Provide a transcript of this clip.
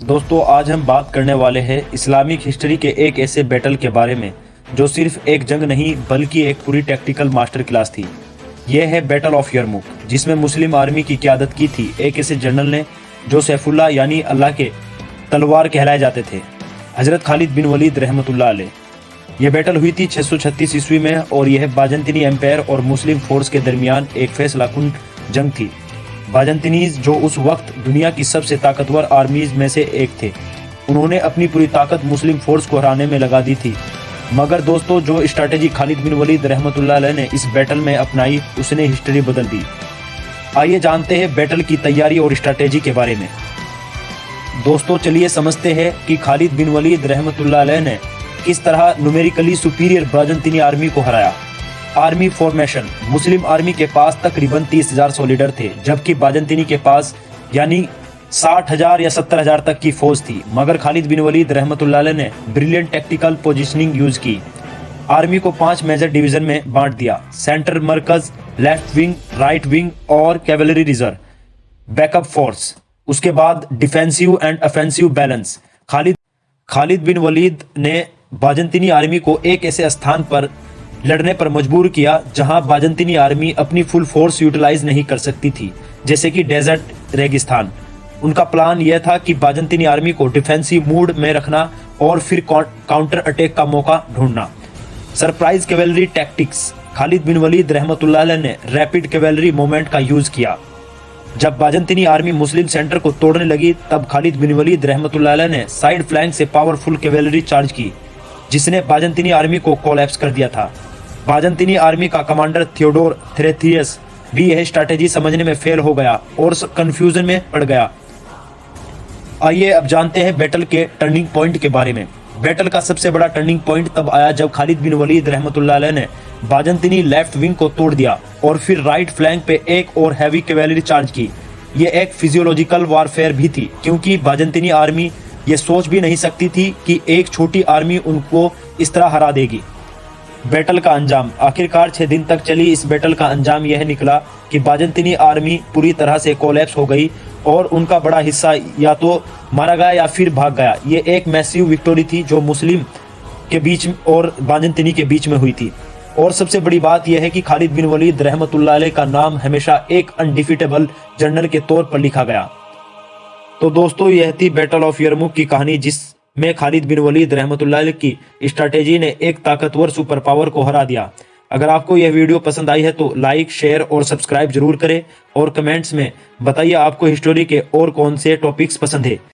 दोस्तों आज हम बात करने वाले हैं इस्लामिक हिस्ट्री के एक ऐसे बैटल के बारे में जो सिर्फ एक जंग नहीं बल्कि एक पूरी टैक्टिकल मास्टर क्लास थी। यह है बैटल ऑफ यरमुक, जिसमें मुस्लिम आर्मी की क़यादत की थी एक ऐसे जनरल ने जो सैफुल्लाह यानी अल्लाह के तलवार कहलाए जाते थे, हजरत खालिद बिन वलीद रहमतुल्लाह अलैह। यह बैटल हुई थी 636 ईस्वी में और यह बाजंतीनी एम्पायर और मुस्लिम फोर्स के दरमियान एक फैसलाकुन जंग थी। बाजंतीनीज जो उस वक्त दुनिया की सबसे ताकतवर आर्मीज में से एक थे, उन्होंने अपनी पूरी ताकत मुस्लिम फोर्स को हराने में लगा दी थी। मगर दोस्तों जो स्ट्रैटेजी खालिद बिन वलीद रहमतुल्लाह अलैह ने इस बैटल में अपनाई उसने हिस्ट्री बदल दी। आइए जानते हैं बैटल की तैयारी और स्ट्रैटेजी के बारे में। दोस्तों चलिए समझते हैं कि खालिद बिन वलीद रहमतुल्लाह अलैह ने किस तरह न्यूमेरिकली सुपीरियर बाजंतीनी आर्मी को हराया। आर्मी फॉर्मेशन, मुस्लिम आर्मी के पास तकरीबन 30,000 सोल्जर थे, जबकि बाजंतीनी के पास यानी 60,000 या 70,000 तक की फौज थी। मगर खालिद बिन वलीद रहमतुल्लाह अलैह ने ब्रिलियंट टेक्टिकल पोजीशनिंग यूज की। आर्मी को 5 मेजर डिवीजन में बांट दिया: सेंटर मरकज, लेफ्ट विंग, राइट विंग और कैवलरी रिजर्व, बैकअप फोर्स। उसके बाद defensive and offensive balance. Khalid bin Walid ने बाजंतीनी आर्मी को एक ऐसे स्थान पर लड़ने पर मजबूर किया जहां बाजंतीनी आर्मी अपनी फुल फोर्स यूटिलाइज नहीं कर सकती थी, जैसे कि डेजर्ट, रेगिस्तान। उनका प्लान यह था कि बाजंतीनी आर्मी को डिफेंसिव मूड में रखना और फिर काउंटर अटैक का मौका ढूंढना। Surprise cavalry tactics. Khalid bin Walid रहमतुल्लाह अलैह ने रैपिड कैवेलरी मूवमेंट का यूज किया। जब बाजंतीनी आर्मी मुस्लिम सेंटर को तोड़ने लगी तब खालिद बिन वलीद रहमतुल्लाह अलैह ने साइड फ्लैंक से पावरफुल कैवेलरी चार्ज की, जिसने बाजंतीनी आर्मी को कोलैप्स कर दिया था। बाजंतीनी आर्मी का कमांडर थियोडोर थ्रेथियस भी यह स्ट्रैटेजी समझने में फेल हो गया और कंफ्यूजन में पड़ गया। आइए अब जानते हैं बैटल के टर्निंग पॉइंट के बारे में। बैटल का सबसे बड़ा टर्निंग पॉइंट तब आया जब खालिद बिन वलीद रहमतुल्लाह अलैह ने बाजंतीनी लेफ्ट विंग को तोड़ दिया और फिर राइट फ्लैंक पे एक और हैवी कैवेलरी चार्ज की। यह एक फिजियोलॉजिकल वारफेयर भी थी, क्योंकि बाजंतीनी आर्मी ये सोच भी नहीं सकती थी कि एक छोटी आर्मी उनको इस तरह हरा देगी। बैटल का अंजाम। आखिरकार 6 दिन तक चली इस बैटल का अंजाम यह निकला कि बाजंतीनी आर्मी पूरी तरह से कोलैप्स हो गई और उनका बड़ा हिस्सा या तो मारा गया या फिर भाग गया। ये एक मैसिव विक्टोरी थी जो मुस्लिम के बीच और बाजंतीनी के बीच में हुई थी। और सबसे बड़ी बात यह है कि खालिद बिन वलीद रहमतुल्लाह अलैह का नाम हमेशा एक अनडिफिटेबल जनरल के तौर पर लिखा गया। तो दोस्तों यह थी बैटल ऑफ यरमुक की कहानी, जिसमें खालिद बिन वलीद रहमतुल्लाह अलैह की स्ट्रैटेजी ने एक ताकतवर सुपर पावर को हरा दिया। अगर आपको यह वीडियो पसंद आई है तो लाइक, शेयर और सब्सक्राइब जरूर करें और कमेंट्स में बताइए आपको हिस्ट्री के और कौन से टॉपिक्स पसंद है।